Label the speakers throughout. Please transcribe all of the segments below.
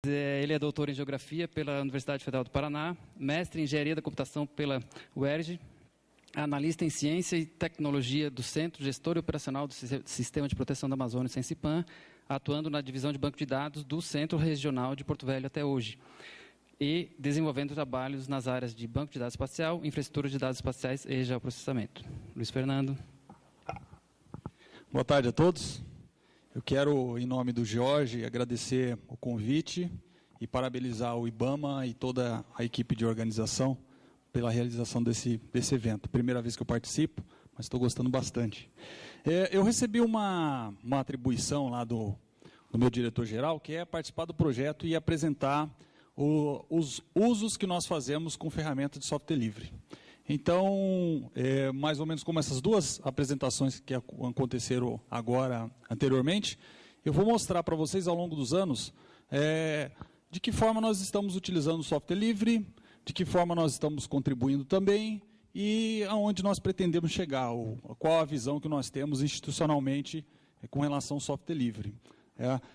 Speaker 1: Ele é doutor em Geografia pela Universidade Federal do Paraná, mestre em Engenharia da Computação pela UERJ, analista em Ciência e Tecnologia do Centro, gestor e operacional do Sistema de Proteção da Amazônia, Sensipan, atuando na divisão de banco de dados do Centro Regional de Porto Velho até hoje, e desenvolvendo trabalhos nas áreas de banco de dados espacial, infraestrutura de dados espaciais e geoprocessamento. Luiz Fernando.
Speaker 2: Boa tarde a todos. Eu quero, em nome do Jorge, agradecer o convite e parabenizar o IBAMA e toda a equipe de organização pela realização desse evento. Primeira vez que eu participo, mas estou gostando bastante. Eu recebi uma atribuição lá do meu diretor-geral, que é participar do projeto e apresentar os usos que nós fazemos com ferramentas de software livre. Então, mais ou menos como essas duas apresentações que aconteceram agora, anteriormente, eu vou mostrar para vocês ao longo dos anos de que forma nós estamos utilizando o software livre, de que forma nós estamos contribuindo também e aonde nós pretendemos chegar, qual a visão que nós temos institucionalmente com relação ao software livre.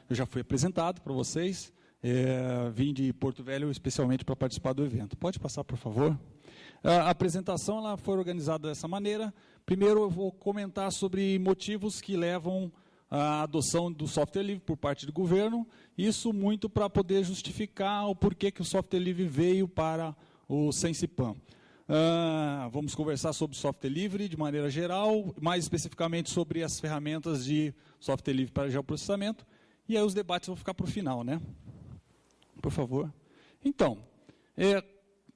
Speaker 2: Eu já fui apresentado para vocês, vim de Porto Velho especialmente para participar do evento. Pode passar, por favor? A apresentação ela foi organizada dessa maneira. Primeiro eu vou comentar sobre motivos que levam à adoção do software livre por parte do governo, isso muito para poder justificar o porquê que o software livre veio para o Sensipan. Vamos conversar sobre software livre de maneira geral, mais especificamente sobre as ferramentas de software livre para geoprocessamento, e aí os debates vão ficar para o final, né? Por favor. Então,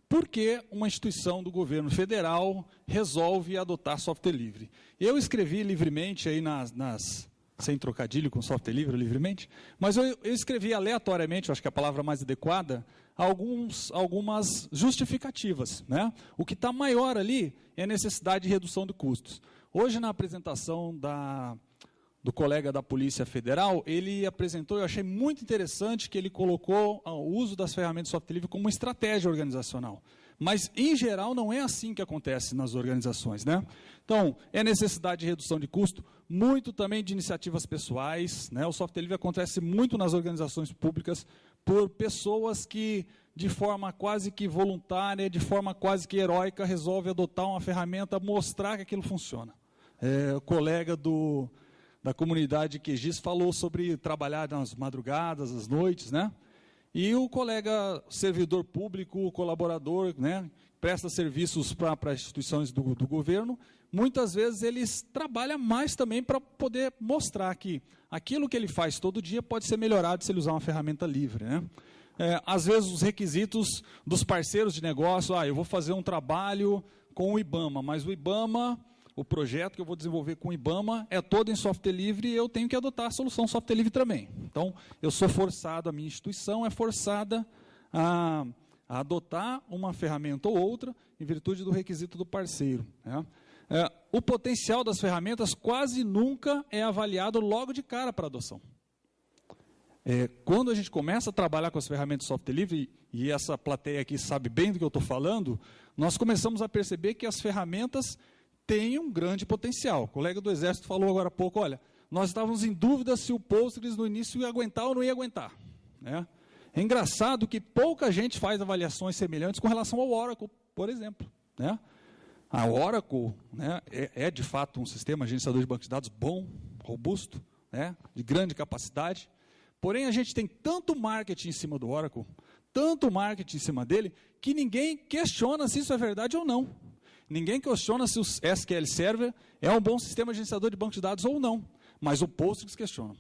Speaker 2: por que uma instituição do governo federal resolve adotar software livre? Eu escrevi livremente aí sem trocadilho com software livre, livremente, mas eu escrevi aleatoriamente, eu acho que é a palavra mais adequada, algumas justificativas, né? O que está maior ali é a necessidade de redução de custos. Hoje, na apresentação do colega da Polícia Federal, ele apresentou, eu achei muito interessante que ele colocou o uso das ferramentas de software livre como uma estratégia organizacional. Mas, em geral, não é assim que acontece nas organizações, né? Então, é necessidade de redução de custo, muito também de iniciativas pessoais, né? O software livre acontece muito nas organizações públicas por pessoas que, de forma quase que voluntária, de forma quase que heróica, resolvem adotar uma ferramenta, mostrar que aquilo funciona. O colega da comunidade QGIS falou sobre trabalhar nas madrugadas, às noites, né? E o colega servidor público, colaborador, né, presta serviços para instituições do governo, muitas vezes eles trabalham mais também para poder mostrar que aquilo que ele faz todo dia pode ser melhorado se ele usar uma ferramenta livre, né? Às vezes os requisitos dos parceiros de negócio, eu vou fazer um trabalho com o IBAMA, mas o IBAMA, o projeto que eu vou desenvolver com o IBAMA é todo em software livre e eu tenho que adotar a solução software livre também. Então, eu sou forçado, a minha instituição é forçada a adotar uma ferramenta ou outra em virtude do requisito do parceiro, né? O potencial das ferramentas quase nunca é avaliado logo de cara para adoção. Quando a gente começa a trabalhar com as ferramentas de software livre, e essa plateia aqui sabe bem do que eu estou falando, nós começamos a perceber que as ferramentas tem um grande potencial. O colega do Exército falou agora há pouco, olha, nós estávamos em dúvida se o Postgres no início ia aguentar ou não ia aguentar, né? É engraçado que pouca gente faz avaliações semelhantes com relação ao Oracle, por exemplo, né? A Oracle, né, é de fato um sistema gerenciador de banco de dados bom, robusto, né, de grande capacidade, porém a gente tem tanto marketing em cima do Oracle, tanto marketing em cima dele, que ninguém questiona se isso é verdade ou não. Ninguém questiona se o SQL Server é um bom sistema gerenciador de banco de dados ou não. Mas o Postgres questiona.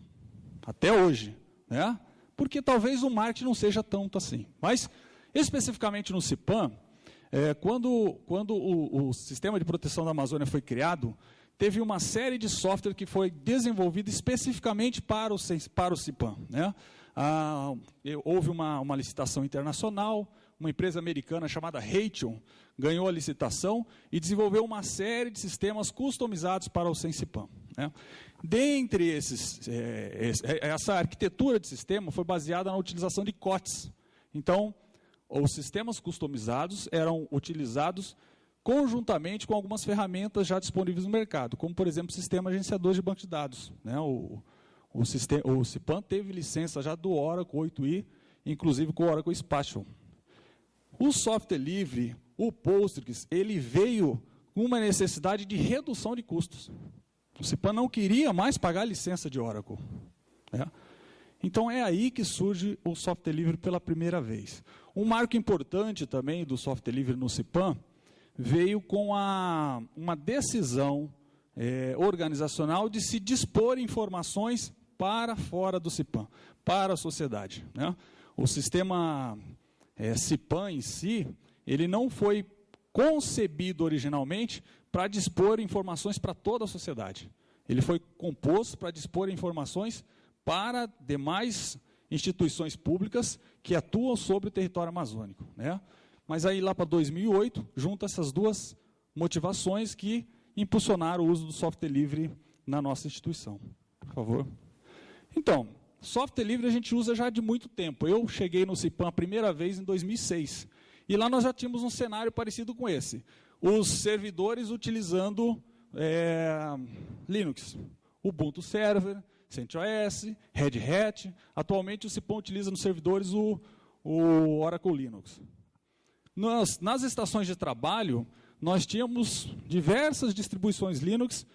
Speaker 2: Até hoje, né? Porque talvez o marketing não seja tanto assim. Mas, especificamente no CIPAM, quando o sistema de proteção da Amazônia foi criado, teve uma série de software que foi desenvolvido especificamente para o CIPAM, né? Houve uma licitação internacional, uma empresa americana chamada Raytheon ganhou a licitação e desenvolveu uma série de sistemas customizados para o Sensipan, né? Dentre essa arquitetura de sistema foi baseada na utilização de COTS. Então, os sistemas customizados eram utilizados conjuntamente com algumas ferramentas já disponíveis no mercado, como, por exemplo, o sistema gerenciador de banco de dados, né? O CIPAM teve licença já do Oracle 8i, inclusive com o Oracle Spatial. O software livre, o Postgres, ele veio com uma necessidade de redução de custos. O Cipan não queria mais pagar a licença de Oracle. Né? Então, é aí que surge o software livre pela primeira vez. Um marco importante também do software livre no Cipan veio com uma decisão organizacional de se dispor informações para fora do Cipan, para a sociedade. Né? O sistema Cipan em si, ele não foi concebido originalmente para dispor informações para toda a sociedade. Ele foi composto para dispor informações para demais instituições públicas que atuam sobre o território amazônico. Né? Mas aí, lá para 2008, junta essas duas motivações que impulsionaram o uso do software livre na nossa instituição. Por favor. Então, software livre a gente usa já de muito tempo. Eu cheguei no Cipan a primeira vez em 2006. E lá nós já tínhamos um cenário parecido com esse. Os servidores utilizando Linux, Ubuntu Server, CentOS, Red Hat. Atualmente o Cipan utiliza nos servidores o Oracle Linux. Nas estações de trabalho, nós tínhamos diversas distribuições Linux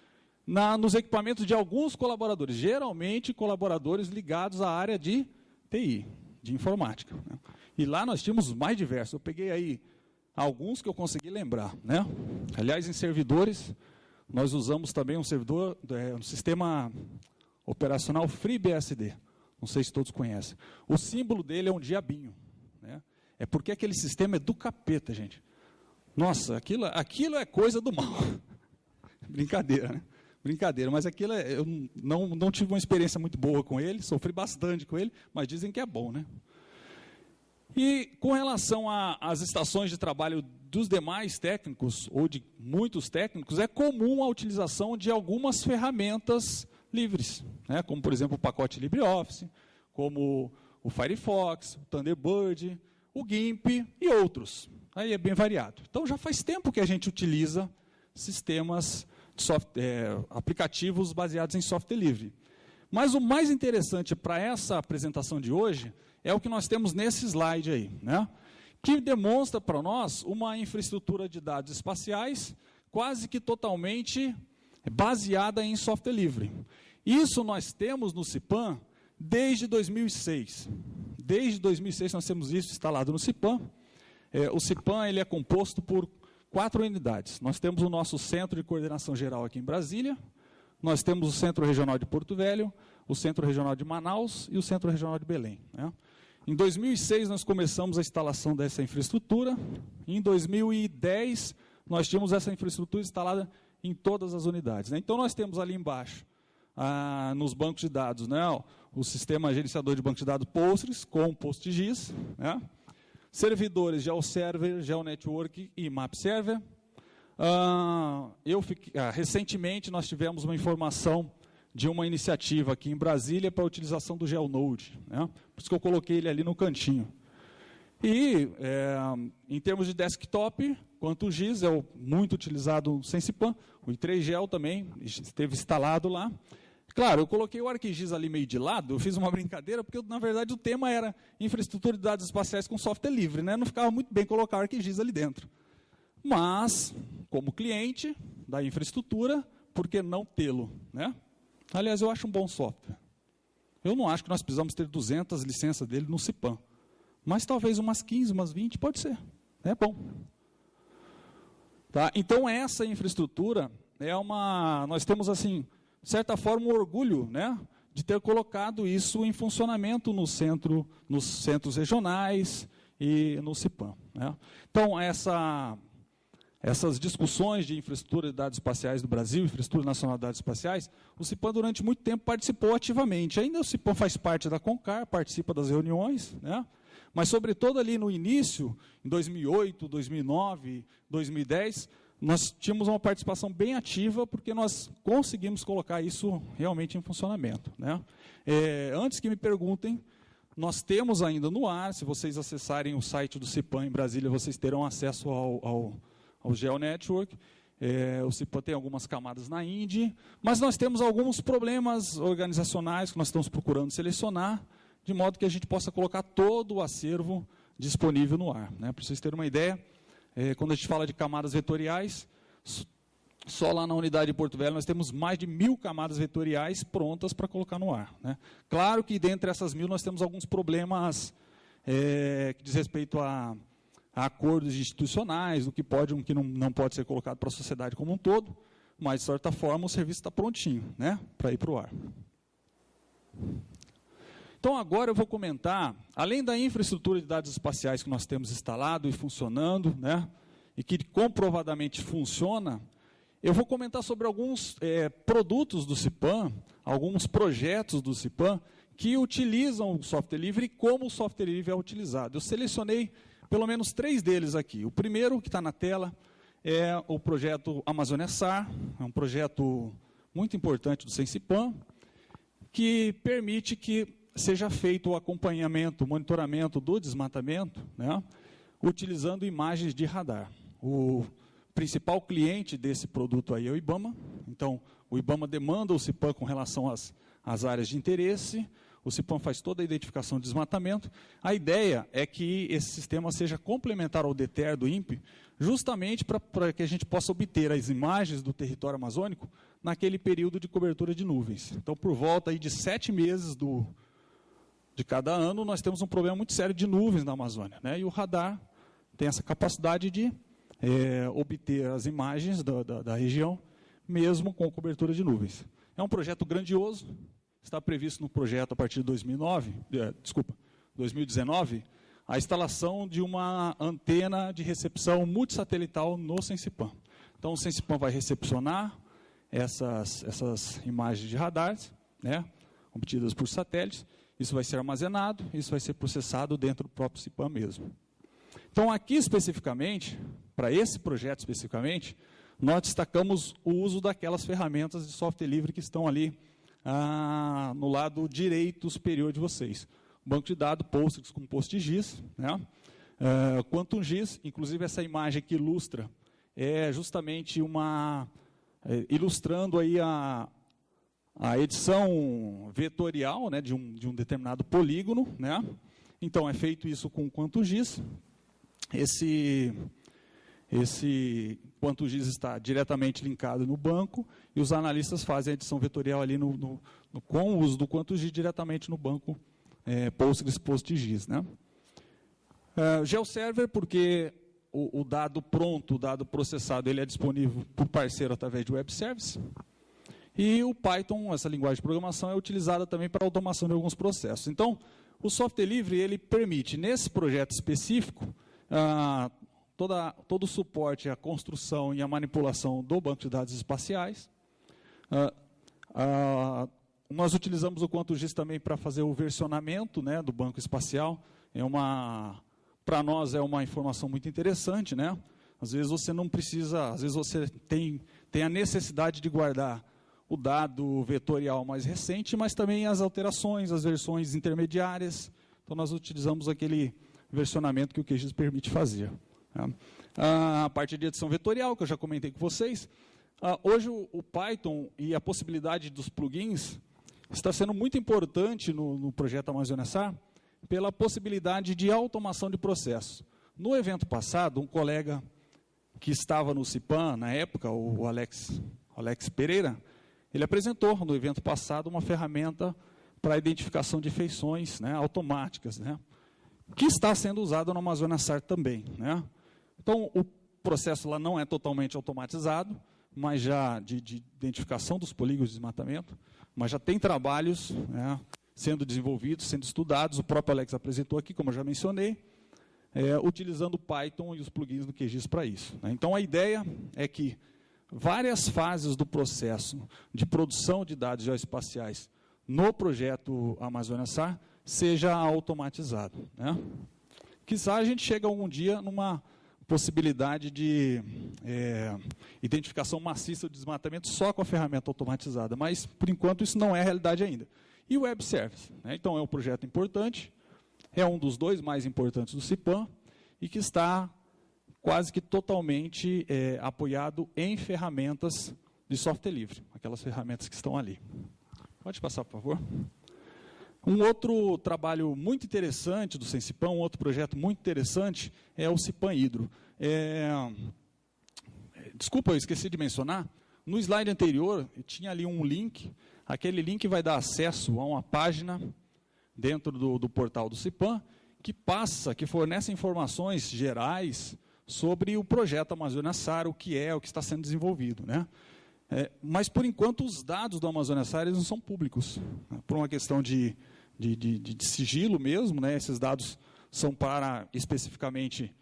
Speaker 2: nos equipamentos de alguns colaboradores, geralmente colaboradores ligados à área de TI, de informática. Né? E lá nós tínhamos os mais diversos. Eu peguei aí alguns que eu consegui lembrar. Né? Aliás, em servidores, nós usamos também um servidor, um sistema operacional FreeBSD. Não sei se todos conhecem. O símbolo dele é um diabinho. Né? É porque aquele sistema é do capeta, gente. Nossa, aquilo é coisa do mal. Brincadeira, né? Brincadeira, mas aquilo eu não tive uma experiência muito boa com ele, sofri bastante com ele, mas dizem que é bom, né? E com relação às estações de trabalho dos demais técnicos, ou de muitos técnicos, é comum a utilização de algumas ferramentas livres, né? Como, por exemplo, o pacote LibreOffice, como o Firefox, o Thunderbird, o GIMP e outros. Aí é bem variado. Então, já faz tempo que a gente utiliza sistemas, aplicativos baseados em software livre. Mas o mais interessante para essa apresentação de hoje é o que nós temos nesse slide aí, né? Que demonstra para nós uma infraestrutura de dados espaciais quase que totalmente baseada em software livre. Isso nós temos no Cipan desde 2006. Desde 2006 nós temos isso instalado no Cipan. O Cipan ele é composto por 4 unidades. Nós temos o nosso Centro de Coordenação Geral aqui em Brasília, nós temos o Centro Regional de Porto Velho, o Centro Regional de Manaus e o Centro Regional de Belém. Né? Em 2006, nós começamos a instalação dessa infraestrutura. Em 2010, nós tínhamos essa infraestrutura instalada em todas as unidades. Né? Então, nós temos ali embaixo, nos bancos de dados, né? O sistema gerenciador de banco de dados Postgres, com PostGIS, né? Servidores GeoServer, GeoNetwork e MapServer. Recentemente, nós tivemos uma informação de uma iniciativa aqui em Brasília para a utilização do GeoNode. Né? Por isso que eu coloquei ele ali no cantinho. E, em termos de desktop, quanto o GIS é muito utilizado sem Cipan, o i3Gel também esteve instalado lá. Claro, eu coloquei o ArcGIS ali meio de lado, eu fiz uma brincadeira, porque, na verdade, o tema era infraestrutura de dados espaciais com software livre. Né? Não ficava muito bem colocar o ArcGIS ali dentro. Mas, como cliente da infraestrutura, por que não tê-lo? Né? Aliás, eu acho um bom software. Eu não acho que nós precisamos ter 200 licenças dele no Cipan. Mas talvez umas 15, umas 20, pode ser. É bom. Tá? Então, essa infraestrutura nós temos, assim, de certa forma, um orgulho, né, de ter colocado isso em funcionamento nos centros regionais e no Cipan. Né? Então, essas discussões de infraestrutura de dados espaciais do Brasil, infraestrutura nacional de dados espaciais, o Cipan durante muito tempo participou ativamente. Ainda o Cipan faz parte da CONCAR, participa das reuniões, né? Mas, sobretudo, ali no início, em 2008, 2009, 2010, nós tínhamos uma participação bem ativa, porque nós conseguimos colocar isso realmente em funcionamento. Né? Antes que me perguntem, nós temos ainda no ar, se vocês acessarem o site do Cipan em Brasília, vocês terão acesso ao GeoNetwork. O Cipan tem algumas camadas na Indy, mas nós temos alguns problemas organizacionais que nós estamos procurando selecionar, de modo que a gente possa colocar todo o acervo disponível no ar. Né? Para vocês terem uma ideia, quando a gente fala de camadas vetoriais, só lá na unidade de Porto Velho nós temos mais de 1.000 camadas vetoriais prontas para colocar no ar. Né? Claro que dentre essas 1.000 nós temos alguns problemas que diz respeito a acordos institucionais, o que pode e o que não pode ser colocado para a sociedade como um todo, mas, de certa forma, o serviço está prontinho, né, para ir para o ar. Então, agora eu vou comentar, além da infraestrutura de dados espaciais que nós temos instalado e funcionando, né, e que comprovadamente funciona, eu vou comentar sobre alguns produtos do CIPAM, alguns projetos do CIPAM, que utilizam o software livre e como o software livre é utilizado. Eu selecionei pelo menos 3 deles aqui. O primeiro, que está na tela, é o projeto Amazônia SAR, é um projeto muito importante do Sensipam, que permite que seja feito o acompanhamento, o monitoramento do desmatamento, né, utilizando imagens de radar. O principal cliente desse produto aí é o IBAMA, então o IBAMA demanda o CIPAM com relação às áreas de interesse, o CIPAM faz toda a identificação de desmatamento. A ideia é que esse sistema seja complementar ao DETER do INPE, justamente para que a gente possa obter as imagens do território amazônico naquele período de cobertura de nuvens. Então, por volta aí de 7 meses de cada ano, nós temos um problema muito sério de nuvens na Amazônia. Né? E o radar tem essa capacidade de obter as imagens da região, mesmo com cobertura de nuvens. É um projeto grandioso. Está previsto no projeto, a partir de 2019, a instalação de uma antena de recepção multissatelital no Sensipam. Então, o Sensipam vai recepcionar essas imagens de radares, né, obtidas por satélites. Isso vai ser armazenado, isso vai ser processado dentro do próprio CIPAM mesmo. Então, aqui especificamente, para esse projeto especificamente, nós destacamos o uso daquelas ferramentas de software livre que estão ali no lado direito superior de vocês. Banco de dados, Postgres com PostGIS, né? QuantumGIS, inclusive essa imagem que ilustra, é justamente ilustrando aí a edição vetorial, né, de um determinado polígono, né? Então, é feito isso com QuantumGIS. Esse QuantumGIS está diretamente linkado no banco e os analistas fazem a edição vetorial ali com o uso do QuantumGIS diretamente no banco Postgres PostGIS. Né? GeoServer, porque o dado pronto, o dado processado, ele é disponível por parceiro através de web service. E o Python, essa linguagem de programação, é utilizada também para automação de alguns processos. Então, o software livre ele permite, nesse projeto específico, todo o suporte à construção e à manipulação do banco de dados espaciais. Nós utilizamos o QuantumGIS também para fazer o versionamento, né, do banco espacial. Para nós é uma informação muito interessante, né? Às vezes você não precisa, às vezes você tem a necessidade de guardar o dado vetorial mais recente, mas também as alterações, as versões intermediárias. Então nós utilizamos aquele versionamento que o QGIS permite fazer. A parte de edição vetorial, que eu já comentei com vocês, hoje o Python e a possibilidade dos plugins está sendo muito importante no projeto Amazônia SAR, pela possibilidade de automação de processos. No evento passado, um colega que estava no CIPAM, na época, o Alex Pereira, ele apresentou no evento passado uma ferramenta para a identificação de feições, né, automáticas, né, que está sendo usada no Amazônia SAR também. Né? Então, o processo lá não é totalmente automatizado, mas já de identificação dos polígonos de desmatamento, mas já tem trabalhos, né, sendo desenvolvidos, sendo estudados. O próprio Alex apresentou aqui, como eu já mencionei, utilizando o Python e os plugins do QGIS para isso. Né? Então, a ideia é que várias fases do processo de produção de dados geoespaciais no projeto Amazônia SAR seja automatizado. Né? Quizá a gente chegue algum dia numa possibilidade de identificação maciça do desmatamento só com a ferramenta automatizada, mas, por enquanto, isso não é realidade ainda. E o Web Service, né? Então, é um projeto importante, é um dos 2 mais importantes do CIPAM, e que está quase que totalmente apoiado em ferramentas de software livre, aquelas ferramentas que estão ali. Pode passar, por favor. Um outro trabalho muito interessante do Sensipan, um outro projeto muito interessante, é o Cipan Hidro. Desculpa, eu esqueci de mencionar, no slide anterior tinha ali um link, aquele link vai dar acesso a uma página dentro do portal do Cipan, que fornece informações gerais sobre o projeto Amazônia SAR, o que está sendo desenvolvido, né? Mas, por enquanto, os dados do Amazônia SAR eles não são públicos, né? Por uma questão de sigilo mesmo, né? Esses dados são para, especificamente,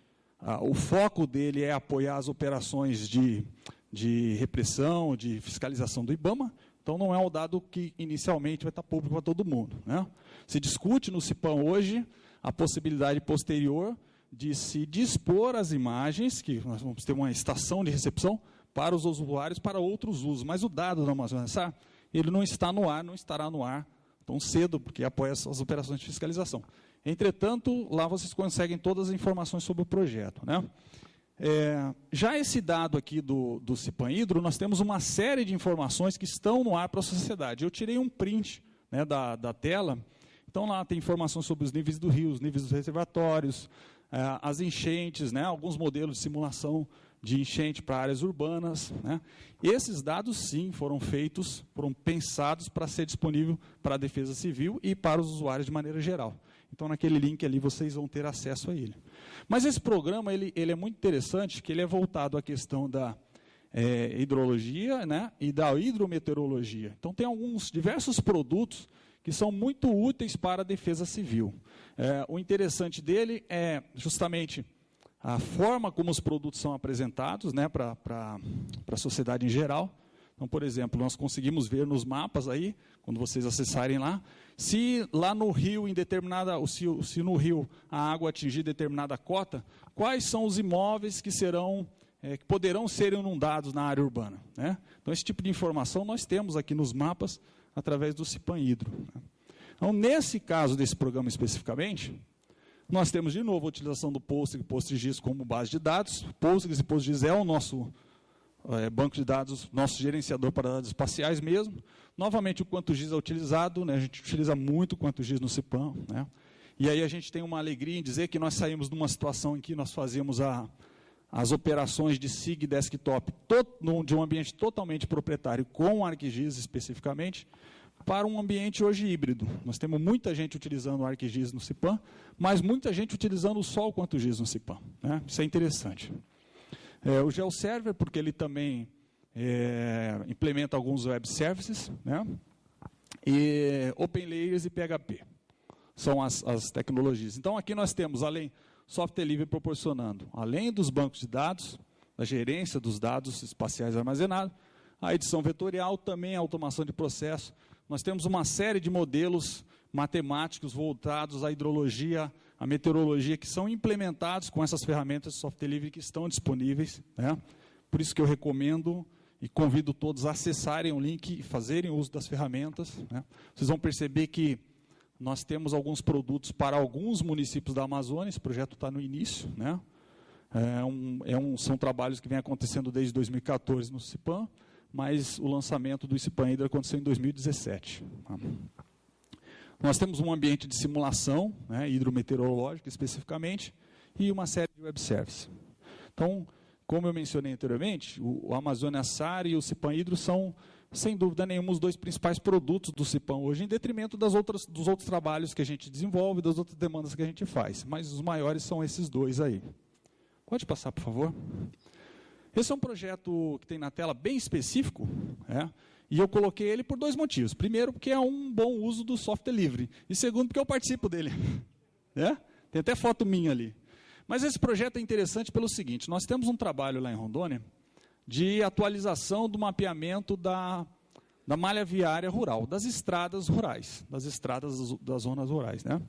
Speaker 2: o foco dele é apoiar as operações de repressão, de fiscalização do IBAMA, então não é um dado que inicialmente vai estar público para todo mundo, né? Se discute no Cipan hoje a possibilidade posterior de se dispor as imagens, que nós vamos ter uma estação de recepção para os usuários, para outros usos, mas o dado da Amazônia SAR, ele não está no ar, não estará no ar tão cedo, porque apoia as operações de fiscalização. Entretanto, lá vocês conseguem todas as informações sobre o projeto, né? Já esse dado aqui do Cipan Hidro, nós temos uma série de informações que estão no ar para a sociedade. Eu tirei um print, né, da tela, então lá tem informações sobre os níveis do rio, os níveis dos reservatórios, as enchentes, né, alguns modelos de simulação de enchente para áreas urbanas, né? Esses dados, sim, foram pensados para ser disponível para a Defesa Civil e para os usuários de maneira geral. Então, naquele link ali, vocês vão ter acesso a ele. Mas esse programa, ele é muito interessante, que ele é voltado à questão da hidrologia, né, e da hidrometeorologia. Então, tem diversos produtos que são muito úteis para a Defesa Civil. O interessante dele é justamente a forma como os produtos são apresentados, né, para a sociedade em geral. Então, por exemplo, nós conseguimos ver nos mapas aí, quando vocês acessarem lá, se lá no rio, se no rio a água atingir determinada cota, quais são os imóveis que poderão ser inundados na área urbana, né? Então, esse tipo de informação nós temos aqui nos mapas, através do Cipan Hidro, né? Então, nesse caso desse programa especificamente, nós temos de novo a utilização do Postgres e PostGIS como base de dados. Postgres e PostGIS é o nosso banco de dados, nosso gerenciador para dados espaciais mesmo. Novamente, o QuantoGIS é utilizado, né? A gente utiliza muito o QuantoGIS no Cipan, né? E aí a gente tem uma alegria em dizer que nós saímos de uma situação em que nós fazíamos as operações de SIG desktop de um ambiente totalmente proprietário, com o ArcGIS especificamente, para um ambiente hoje híbrido. Nós temos muita gente utilizando o ArcGIS no Cipan, mas muita gente utilizando só o QuantoGIS no Cipan, né? Isso é interessante. O GeoServer, porque ele também implementa alguns web services, né? E OpenLayers e PHP são as tecnologias. Então, aqui nós temos, além software livre proporcionando, além dos bancos de dados, da gerência dos dados espaciais armazenados, a edição vetorial, também a automação de processo. Nós temos uma série de modelos matemáticos voltados à hidrologia, à meteorologia, que são implementados com essas ferramentas de software livre que estão disponíveis, né? Por isso que eu recomendo e convido todos a acessarem o link e fazerem uso das ferramentas, né? Vocês vão perceber que nós temos alguns produtos para alguns municípios da Amazônia, esse projeto está no início, né? São trabalhos que vêm acontecendo desde 2014 no Cipan, mas o lançamento do Cipan Hidro aconteceu em 2017. Nós temos um ambiente de simulação, né, hidrometeorológica especificamente, e uma série de web services. Então, como eu mencionei anteriormente, o Amazônia SAR e o Cipan Hidro são, sem dúvida nenhuma, os dois principais produtos do Cipan hoje, em detrimento dos outros trabalhos que a gente desenvolve, das outras demandas que a gente faz. Mas os maiores são esses dois aí. Pode passar, por favor? Esse é um projeto que tem na tela bem específico, e eu coloquei ele por dois motivos. Primeiro, porque é um bom uso do software livre. E segundo, porque eu participo dele. Tem até foto minha ali. Mas esse projeto é interessante pelo seguinte: nós temos um trabalho lá em Rondônia de atualização do mapeamento da malha viária rural, das estradas rurais, das estradas das zonas rurais, né?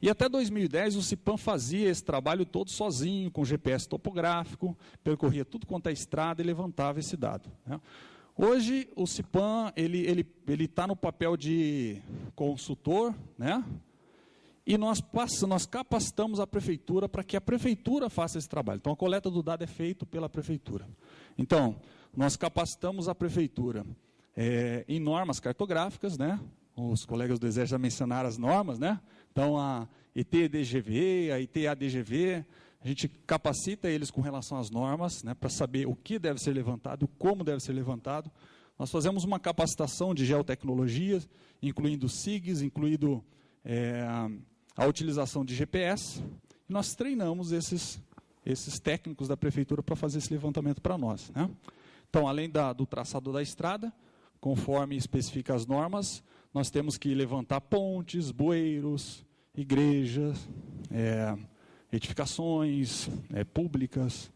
Speaker 2: E até 2010 o Cipan fazia esse trabalho todo sozinho, com GPS topográfico, percorria tudo quanto é estrada e levantava esse dado, né? Hoje o Cipan ele está no papel de consultor, né? E nós capacitamos a prefeitura para que a prefeitura faça esse trabalho. Então, a coleta do dado é feita pela prefeitura. Então, nós capacitamos a prefeitura em normas cartográficas, né? os colegas do Exército já mencionaram as normas, né? Então, a ET-DGV, a ET-ADGV, a gente capacita eles com relação às normas, né, para saber o que deve ser levantado, como deve ser levantado. Nós fazemos uma capacitação de geotecnologias, incluindo SIGs, incluindo a utilização de GPS, e nós treinamos esses técnicos da prefeitura para fazer esse levantamento para nós, né? Então, além do traçado da estrada, conforme especifica as normas, nós temos que levantar pontes, bueiros, igrejas, edificações públicas,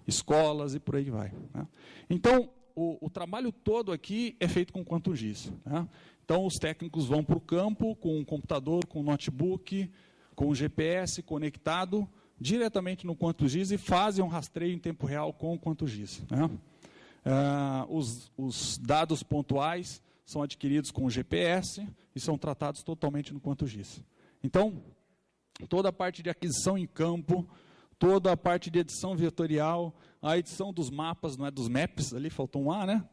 Speaker 2: escolas e por aí vai, né? Então, o trabalho todo aqui é feito com Quantum GIS, né? Então, os técnicos vão para o campo com um computador, com um notebook, com um GPS conectado diretamente no Quantum GIS e fazem um rastreio em tempo real com o Quantum GIS, né? Os dados pontuais são adquiridos com o GPS e são tratados totalmente no Quantum GIS. Então, toda a parte de aquisição em campo, toda a parte de edição vetorial, a edição dos mapas, não é dos maps, ali faltou um A, né?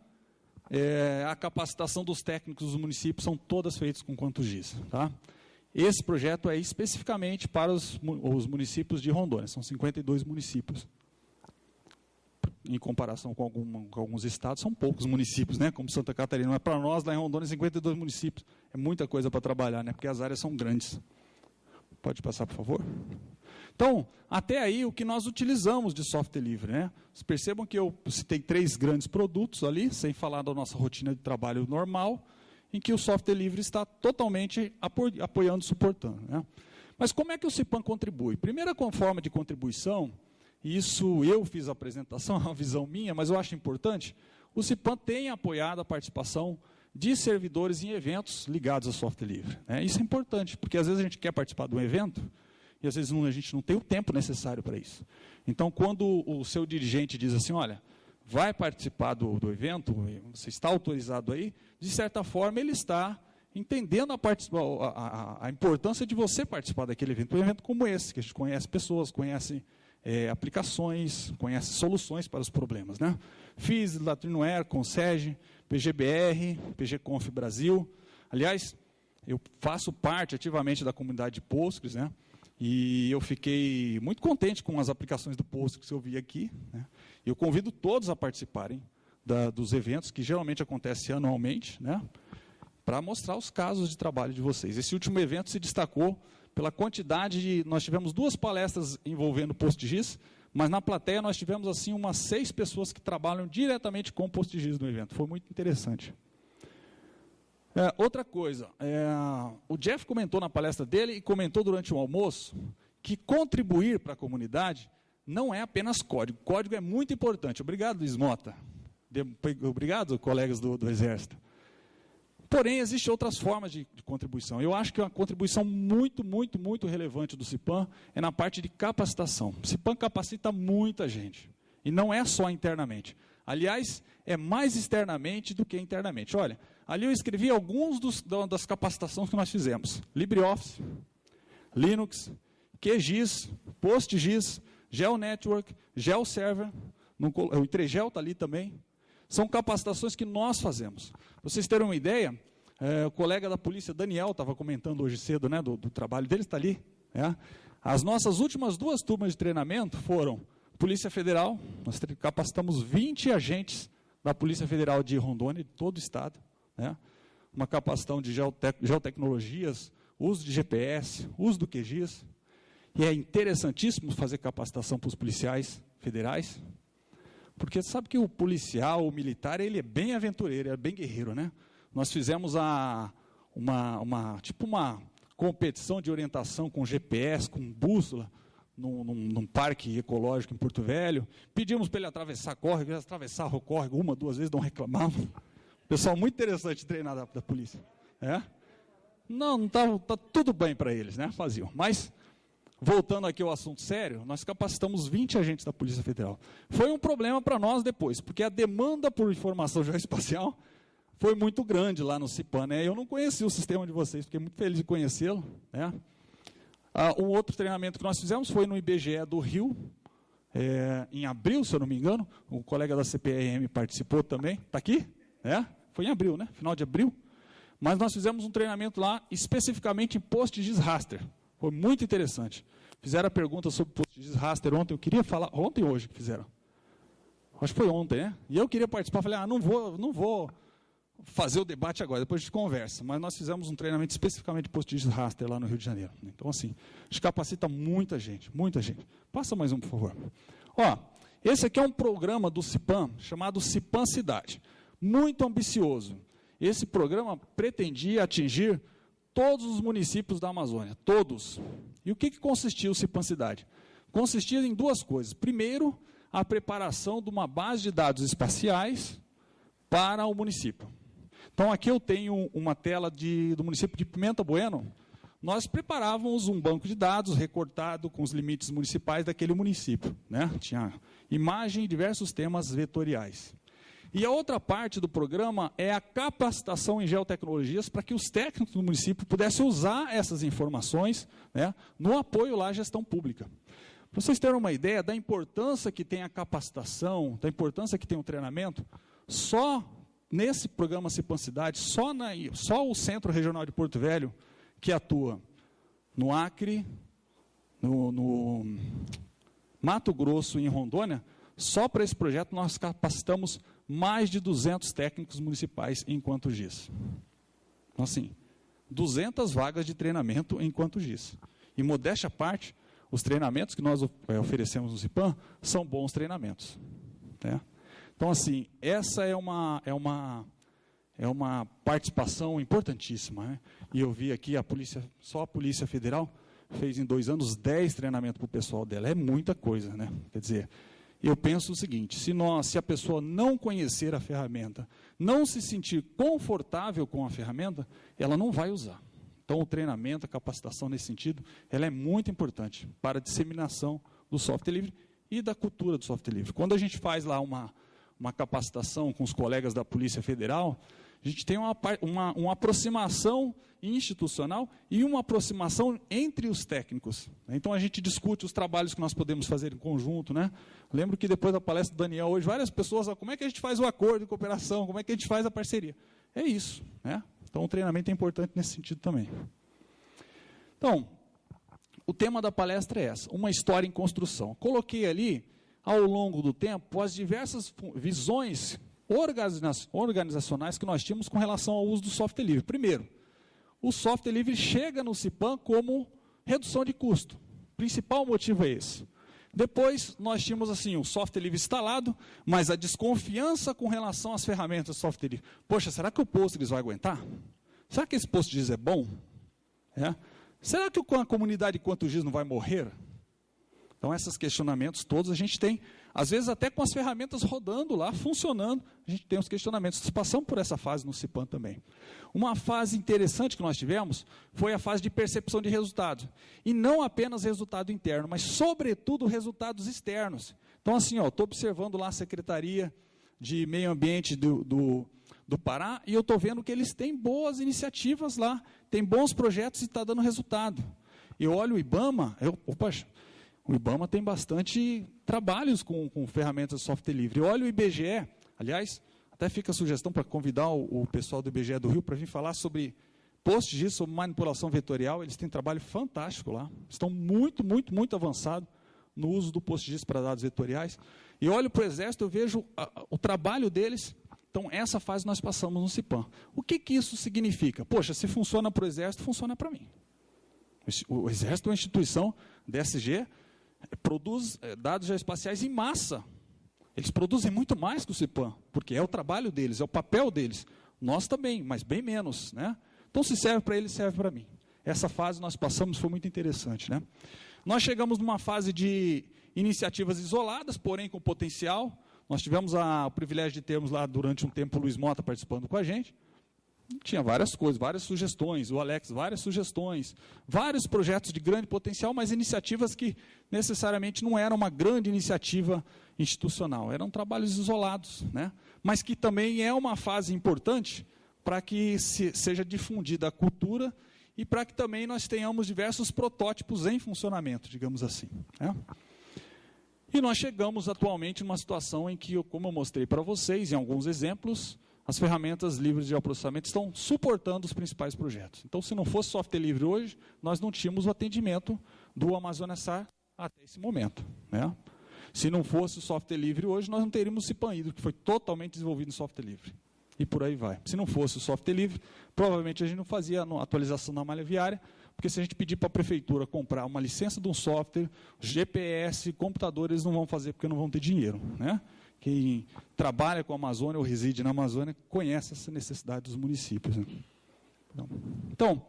Speaker 2: A capacitação dos técnicos dos municípios são todas feitas com Quantum GIS, tá? Esse projeto é especificamente para os municípios de Rondônia, são 52 municípios. Em comparação com alguns estados, são poucos municípios, né? Como Santa Catarina. Mas para nós, lá em Rondônia, 52 municípios. É muita coisa para trabalhar, né? Porque as áreas são grandes. Pode passar, por favor? Então, até aí, o que nós utilizamos de software livre, né? Vocês percebam que eu citei 3 grandes produtos ali, sem falar da nossa rotina de trabalho normal, em que o software livre está totalmente apoiando, suportando, né? Mas como é que o CIPAM contribui? Primeira forma de contribuição, isso eu fiz a apresentação, é uma visão minha, mas eu acho importante, o CIPAM tem apoiado a participação de servidores em eventos ligados a software livre, né? Isso é importante, porque às vezes a gente quer participar de um evento e às vezes a gente não tem o tempo necessário para isso. Então, quando o seu dirigente diz assim, olha, vai participar do evento, você está autorizado aí, de certa forma ele está entendendo a importância de você participar daquele evento. Um evento como esse, que a gente conhece pessoas, conhece aplicações, conhece soluções para os problemas, né? FIS, Latrinoair, Consege, PGBR, PGConf Brasil. Aliás, eu faço parte ativamente da comunidade de Postgres, né? E eu fiquei muito contente com as aplicações do Postgres que eu vi aqui, né? Eu convido todos a participarem dos eventos, que geralmente acontecem anualmente, né? Para mostrar os casos de trabalho de vocês. Esse último evento se destacou pela quantidade de... Nós tivemos 2 palestras envolvendo PostGIS, mas na plateia nós tivemos assim umas 6 pessoas que trabalham diretamente com PostGIS no evento. Foi muito interessante. Outra coisa, o Jeff comentou na palestra dele e comentou durante o almoço que contribuir para a comunidade não é apenas código. Código é muito importante. Obrigado, Luiz Mota. Obrigado, colegas do Exército. Porém, existem outras formas de contribuição. Eu acho que uma contribuição muito, muito, muito relevante do CIPAM é na parte de capacitação. O CIPAM capacita muita gente. E não é só internamente. Aliás, é mais externamente do que internamente. Olha, ali eu escrevi alguns das capacitações que nós fizemos. LibreOffice, Linux, QGIS, PostGIS, GeoNetwork, GeoServer, o Entregel está ali também. São capacitações que nós fazemos. Para vocês terem uma ideia, o colega da polícia, Daniel, estava comentando hoje cedo, né, do trabalho dele, está ali. As nossas últimas 2 turmas de treinamento foram Polícia Federal, nós capacitamos 20 agentes da Polícia Federal de Rondônia, de todo o estado, né? Uma capacitação de geotecnologias, uso de GPS, uso do QGIS. E é interessantíssimo fazer capacitação para os policiais federais, porque você sabe que o policial, o militar, ele é bem aventureiro, é bem guerreiro, né? Nós fizemos uma competição de orientação com GPS, com bússola, num parque ecológico em Porto Velho. Pedimos para ele atravessar córrego, ele atravessava o córrego 1, 2 vezes, não reclamavam. Pessoal muito interessante treinar da polícia. Não tá tudo bem para eles, né? Faziam. Mas, voltando aqui ao assunto sério, nós capacitamos 20 agentes da Polícia Federal. Foi um problema para nós depois, porque a demanda por informação geoespacial foi muito grande lá no CIPAM, né? Eu não conhecia o sistema de vocês, fiquei muito feliz de conhecê-lo, né? Um outro treinamento que nós fizemos foi no IBGE do Rio, em abril, se eu não me engano. O colega da CPRM participou também. Está aqui? Foi em abril, né? Final de abril. Mas nós fizemos um treinamento lá, especificamente em PostGIS raster. Foi muito interessante. Fizeram a pergunta sobre PostGIS raster ontem, eu queria falar, ontem ou hoje que fizeram? Acho que foi ontem, né? E eu queria participar, falei, não vou fazer o debate agora, depois a gente conversa. Mas nós fizemos um treinamento especificamente de PostGIS raster lá no Rio de Janeiro. Então, assim, a gente capacita muita gente, muita gente. Passa mais um, por favor. Ó, esse aqui é um programa do CIPAM, chamado CIPAM Cidade. Muito ambicioso. Esse programa pretendia atingir todos os municípios da Amazônia, todos. E o que consistia o CIPAM Cidade? Consistia em duas coisas. Primeiro, a preparação de uma base de dados espaciais para o município. Então, aqui eu tenho uma tela do município de Pimenta Bueno. Nós preparávamos um banco de dados recortado com os limites municipais daquele município, né? Tinha imagem e diversos temas vetoriais. E a outra parte do programa é a capacitação em geotecnologias para que os técnicos do município pudessem usar essas informações, né, no apoio lá à gestão pública. Para vocês terem uma ideia da importância que tem a capacitação, da importância que tem o treinamento, só nesse programa CIPAM Cidade, só o Centro Regional de Porto Velho, que atua no Acre, no Mato Grosso e em Rondônia, só para esse projeto nós capacitamos mais de 200 técnicos municipais enquanto GIS. Então, assim, 200 vagas de treinamento enquanto GIS. E, modéstia à parte, os treinamentos que nós oferecemos no CIPAM são bons treinamentos. Né? Então, assim, essa é uma participação importantíssima. Né? E eu vi aqui, só a Polícia Federal fez em 2 anos 10 treinamentos para o pessoal dela. É muita coisa, né? Quer dizer, eu penso o seguinte, se a pessoa não conhecer a ferramenta, não se sentir confortável com a ferramenta, ela não vai usar. Então, o treinamento, a capacitação nesse sentido, ela é muito importante para a disseminação do software livre e da cultura do software livre. Quando a gente faz lá uma capacitação com os colegas da Polícia Federal, a gente tem uma aproximação institucional e uma aproximação entre os técnicos. Então, a gente discute os trabalhos que nós podemos fazer em conjunto. Né? Lembro que depois da palestra do Daniel, hoje, várias pessoas, como é que a gente faz o acordo de cooperação, como é que a gente faz a parceria? É isso. Né? Então, o treinamento é importante nesse sentido também. Então, o tema da palestra é essa, uma história em construção. Coloquei ali, ao longo do tempo, as diversas visões organizacionais que nós tínhamos com relação ao uso do software livre. Primeiro, o software livre chega no CIPAM como redução de custo. O principal motivo é esse. Depois, nós tínhamos assim, o software livre instalado, mas a desconfiança com relação às ferramentas do software livre. Poxa, será que o Postgres vai aguentar? Será que esse PostGIS é bom? Será que a comunidade quanto GIS não vai morrer? Então, esses questionamentos todos a gente tem, às vezes até com as ferramentas rodando lá, funcionando, a gente tem os questionamentos. Nós passamos por essa fase no CIPAM também. Uma fase interessante que nós tivemos foi a fase de percepção de resultados. E não apenas resultado interno, mas, sobretudo, resultados externos. Então, assim, estou observando lá a Secretaria de Meio Ambiente do Pará e eu estou vendo que eles têm boas iniciativas lá, têm bons projetos e está dando resultado. Eu olho o IBAMA, o IBAMA tem bastante trabalhos com ferramentas de software livre. Eu olho o IBGE, aliás, até fica a sugestão para convidar o pessoal do IBGE do Rio para vir falar sobre PostGIS, sobre manipulação vetorial. Eles têm trabalho fantástico lá. Estão muito, muito, muito avançados no uso do PostGIS para dados vetoriais. E olho para o Exército, eu vejo o trabalho deles. Então, essa fase nós passamos no CIPAM. O que isso significa? Poxa, se funciona para o Exército, funciona para mim. O Exército é uma instituição, DSG, produz dados geoespaciais em massa. Eles produzem muito mais que o CIPAM, porque é o trabalho deles, é o papel deles. Nós também, mas bem menos. Né? Então, se serve para eles, serve para mim. Essa fase nós passamos, foi muito interessante. Né? Nós chegamos numa fase de iniciativas isoladas, porém com potencial. Nós tivemos o privilégio de termos lá, durante um tempo, o Luiz Mota participando com a gente. Tinha várias coisas, várias sugestões, o Alex, várias sugestões, vários projetos de grande potencial, mas iniciativas que necessariamente não eram uma grande iniciativa institucional, eram trabalhos isolados, né? Mas que também é uma fase importante para que seja difundida a cultura e para que também nós tenhamos diversos protótipos em funcionamento, digamos assim. Né? E nós chegamos atualmente numa situação em que, como eu mostrei para vocês, em alguns exemplos, as ferramentas livres de geoprocessamento estão suportando os principais projetos. Então, se não fosse software livre hoje, nós não tínhamos o atendimento do Amazônia SAR até esse momento, né? Se não fosse o software livre hoje, nós não teríamos o Cipan Hidro, que foi totalmente desenvolvido em software livre. E por aí vai. Se não fosse o software livre, provavelmente a gente não fazia a atualização da malha viária, porque se a gente pedir para a prefeitura comprar uma licença de um software, GPS, computador, eles não vão fazer porque não vão ter dinheiro, né? Quem trabalha com a Amazônia ou reside na Amazônia conhece essa necessidade dos municípios, né? Então,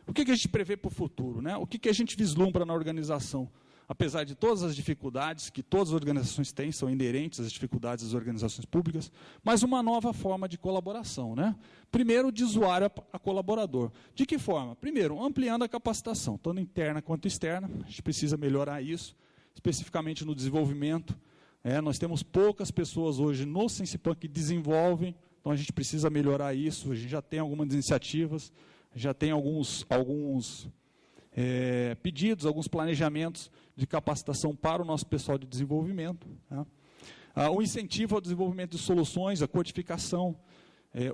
Speaker 2: o que a gente prevê para o futuro, né? O que a gente vislumbra na organização? Apesar de todas as dificuldades que todas as organizações têm, são inerentes às dificuldades das organizações públicas, mas uma nova forma de colaboração, né? Primeiro, de usuário a colaborador. De que forma? Primeiro, ampliando a capacitação, tanto interna quanto externa. A gente precisa melhorar isso, especificamente no desenvolvimento. Nós temos poucas pessoas hoje no Sensipan que desenvolvem, então a gente precisa melhorar isso. A gente já tem algumas iniciativas, já tem alguns pedidos, alguns planejamentos de capacitação para o nosso pessoal de desenvolvimento, né? O incentivo ao desenvolvimento de soluções, a codificação.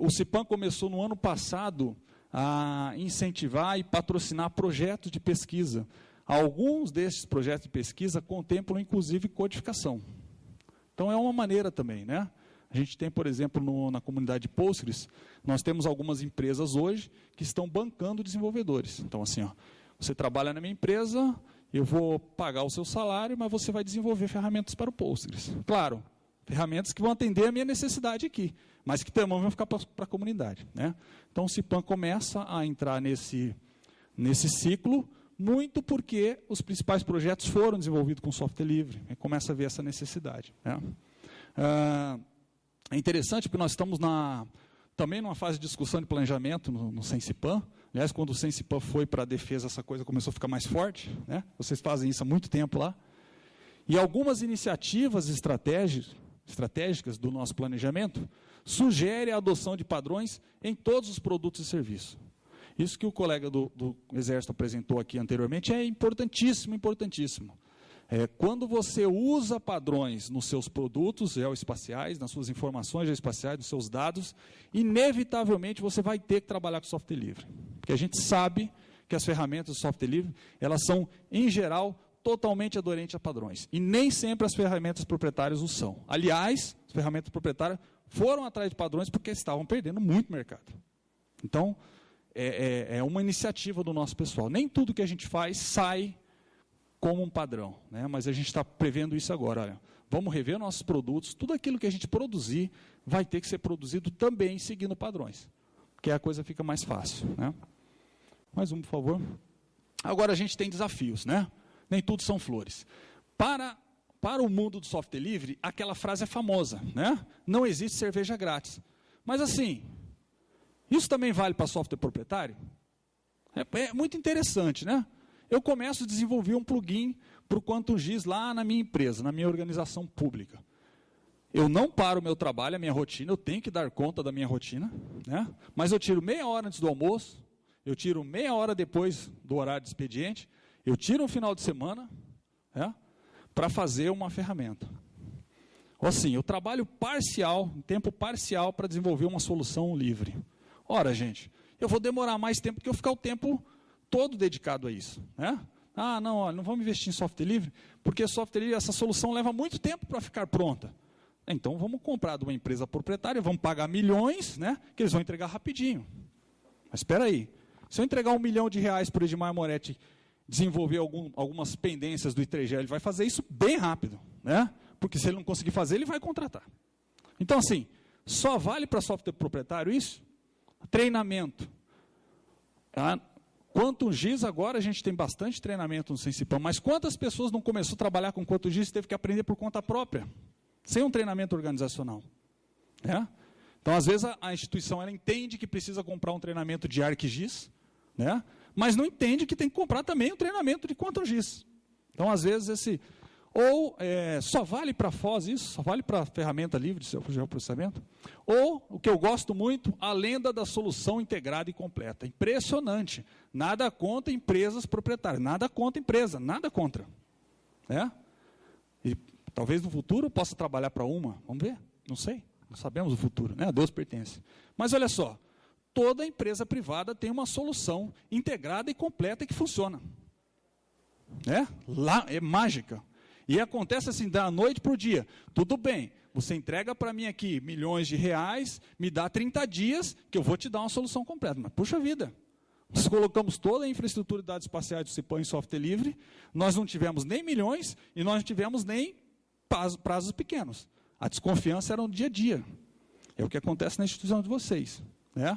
Speaker 2: O Cipan começou no ano passado a incentivar e patrocinar projetos de pesquisa. Alguns desses projetos de pesquisa contemplam, inclusive, codificação. Então, é uma maneira também, né? A gente tem, por exemplo, na comunidade Postgres, nós temos algumas empresas hoje que estão bancando desenvolvedores. Então, assim, ó, você trabalha na minha empresa, eu vou pagar o seu salário, mas você vai desenvolver ferramentas para o Postgres. Claro, ferramentas que vão atender a minha necessidade aqui, mas que também vão ficar para a comunidade, né? Então, o Cipan começa a entrar nesse ciclo, muito porque os principais projetos foram desenvolvidos com software livre, e começa a ver essa necessidade, né? É interessante porque nós estamos também numa fase de discussão de planejamento no Sensipan. Aliás, quando o Sensipan foi para a defesa, essa coisa começou a ficar mais forte, né? Vocês fazem isso há muito tempo lá. E algumas iniciativas estratégicas do nosso planejamento sugerem a adoção de padrões em todos os produtos e serviços. Isso que o colega do Exército apresentou aqui anteriormente é importantíssimo, importantíssimo. Quando você usa padrões nos seus produtos geoespaciais, nas suas informações geoespaciais, nos seus dados, inevitavelmente você vai ter que trabalhar com software livre. Porque a gente sabe que as ferramentas do software livre, elas são, em geral, totalmente aderentes a padrões. E nem sempre as ferramentas proprietárias o são. Aliás, as ferramentas proprietárias foram atrás de padrões porque estavam perdendo muito mercado. Então, é uma iniciativa do nosso pessoal. Nem tudo que a gente faz sai como um padrão, né? Mas a gente está prevendo isso agora. Olha, vamos rever nossos produtos, tudo aquilo que a gente produzir vai ter que ser produzido também seguindo padrões, porque a coisa fica mais fácil, né? Mais um, por favor. Agora a gente tem desafios, né? Nem tudo são flores. Para o mundo do software livre, aquela frase é famosa, né? Não existe cerveja grátis. Mas assim, isso também vale para software proprietário? É muito interessante, né? Eu começo a desenvolver um plugin para o QuantumGIS lá na minha empresa, na minha organização pública. Eu não paro o meu trabalho, a minha rotina, eu tenho que dar conta da minha rotina, né? Mas eu tiro meia hora antes do almoço, eu tiro meia hora depois do horário de expediente, eu tiro um final de semana, né, para fazer uma ferramenta. Ou assim, eu trabalho parcial, em tempo parcial, para desenvolver uma solução livre. Ora, gente, eu vou demorar mais tempo que eu ficar o tempo todo dedicado a isso, né? Ah, não, olha, não vamos investir em software livre, porque software livre, essa solução leva muito tempo para ficar pronta. Então, vamos comprar de uma empresa proprietária, vamos pagar milhões, né, que eles vão entregar rapidinho. Mas espera aí, se eu entregar R$1 milhão para o Edmar Moretti desenvolver algumas pendências do I3G, ele vai fazer isso bem rápido, né? Porque se ele não conseguir fazer, ele vai contratar. Então, assim, só vale para software proprietário isso? Treinamento. QuantumGIS, agora a gente tem bastante treinamento no Sensipan, mas quantas pessoas não começou a trabalhar com QuantumGIS e teve que aprender por conta própria, sem um treinamento organizacional, né? Então, às vezes, a instituição ela entende que precisa comprar um treinamento de ArcGIS, né? Mas não entende que tem que comprar também um treinamento de QuantumGIS. Então, às vezes, só vale para FOSS isso, só vale para ferramenta livre de geoprocessamento, ou, o que eu gosto muito, a lenda da solução integrada e completa. Impressionante. Nada contra empresas proprietárias, nada contra empresa, nada contra, né? E talvez no futuro eu possa trabalhar para uma, vamos ver, não sei, não sabemos o futuro, né? A Deus pertence. Mas olha só, toda empresa privada tem uma solução integrada e completa que funciona. Né? Lá é mágica. E acontece assim, da noite para o dia. Tudo bem, você entrega para mim aqui milhões de reais, me dá 30 dias, que eu vou te dar uma solução completa. Mas, puxa vida, nós colocamos toda a infraestrutura de dados espaciais do CIPAM em software livre, nós não tivemos nem milhões e nós não tivemos nem prazos pequenos. A desconfiança era no dia a dia. É o que acontece na instituição de vocês. Né?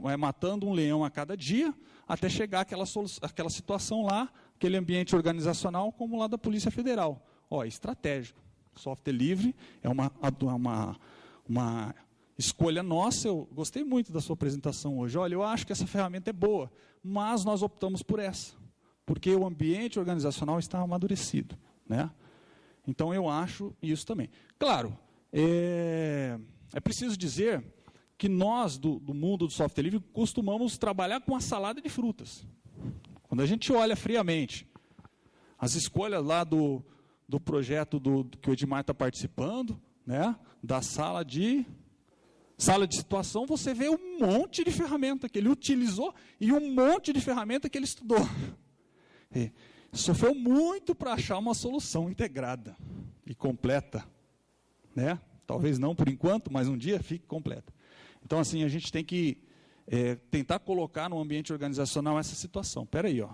Speaker 2: É matando um leão a cada dia, até chegar aquela situação lá, aquele ambiente organizacional, como lá da Polícia Federal. Ó, é estratégico. Software livre é uma escolha nossa. Eu gostei muito da sua apresentação hoje. Olha, eu acho que essa ferramenta é boa, mas nós optamos por essa, porque o ambiente organizacional está amadurecido. Né? Então, eu acho isso também. Claro, é preciso dizer que nós, do mundo do software livre, costumamos trabalhar com a salada de frutas. Quando a gente olha friamente as escolhas lá do projeto que o Edmar está participando, né, da sala de situação, você vê um monte de ferramenta que ele utilizou e um monte de ferramenta que ele estudou. Sofreu muito para achar uma solução integrada e completa. Né? Talvez não por enquanto, mas um dia fique completa. Então, assim, a gente tem que tentar colocar no ambiente organizacional essa situação. Espera aí, ó.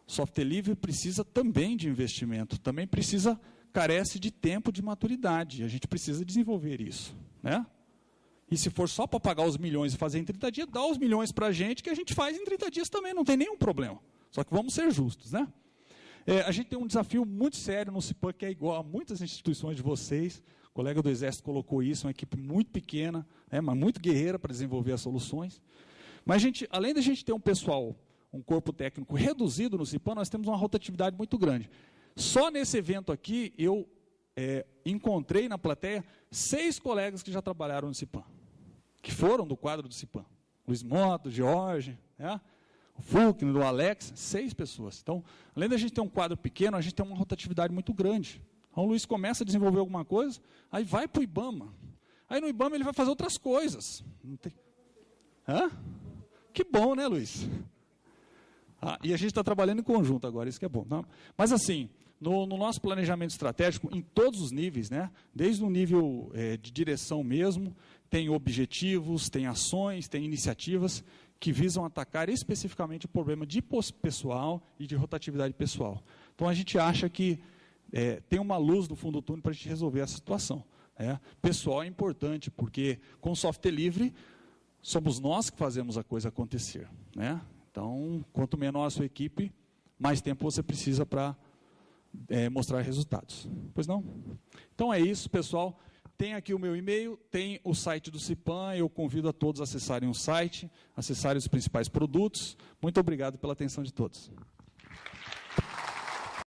Speaker 2: Software livre precisa também de investimento, também carece de tempo de maturidade. A gente precisa desenvolver isso. Né? E se for só para pagar os milhões e fazer em 30 dias, dá os milhões para a gente, que a gente faz em 30 dias também, não tem nenhum problema. Só que vamos ser justos. Né? A gente tem um desafio muito sério no CIPAM, que é igual a muitas instituições de vocês. O colega do Exército colocou isso, uma equipe muito pequena, mas muito guerreira para desenvolver as soluções. Mas, além da gente ter um corpo técnico reduzido no CIPAM, nós temos uma rotatividade muito grande. Só nesse evento aqui, eu encontrei na plateia 6 colegas que já trabalharam no CIPAM, que foram do quadro do CIPAM. Luiz Mota, Jorge, né? O Fulkner, o Alex, 6 pessoas. Então, além da gente ter um quadro pequeno, a gente tem uma rotatividade muito grande. Então, o Luiz começa a desenvolver alguma coisa, aí vai para o IBAMA. Aí no IBAMA ele vai fazer outras coisas. Não tem... Hã? Que bom, né, Luiz? E a gente está trabalhando em conjunto agora, isso que é bom. Não? Mas assim, no nosso planejamento estratégico, em todos os níveis, né, desde o nível de direção mesmo, tem objetivos, tem ações, tem iniciativas que visam atacar especificamente o problema de pessoal e de rotatividade pessoal. Então, a gente acha que tem uma luz no fundo do túnel para a gente resolver essa situação. Né? Pessoal é importante, porque com software livre, somos nós que fazemos a coisa acontecer. Né? Então, quanto menor a sua equipe, mais tempo você precisa para mostrar resultados. Pois não? Então é isso, pessoal. Tem aqui o meu e-mail, tem o site do CIPAM, eu convido a todos a acessarem o site, acessarem os principais produtos. Muito obrigado pela atenção de todos.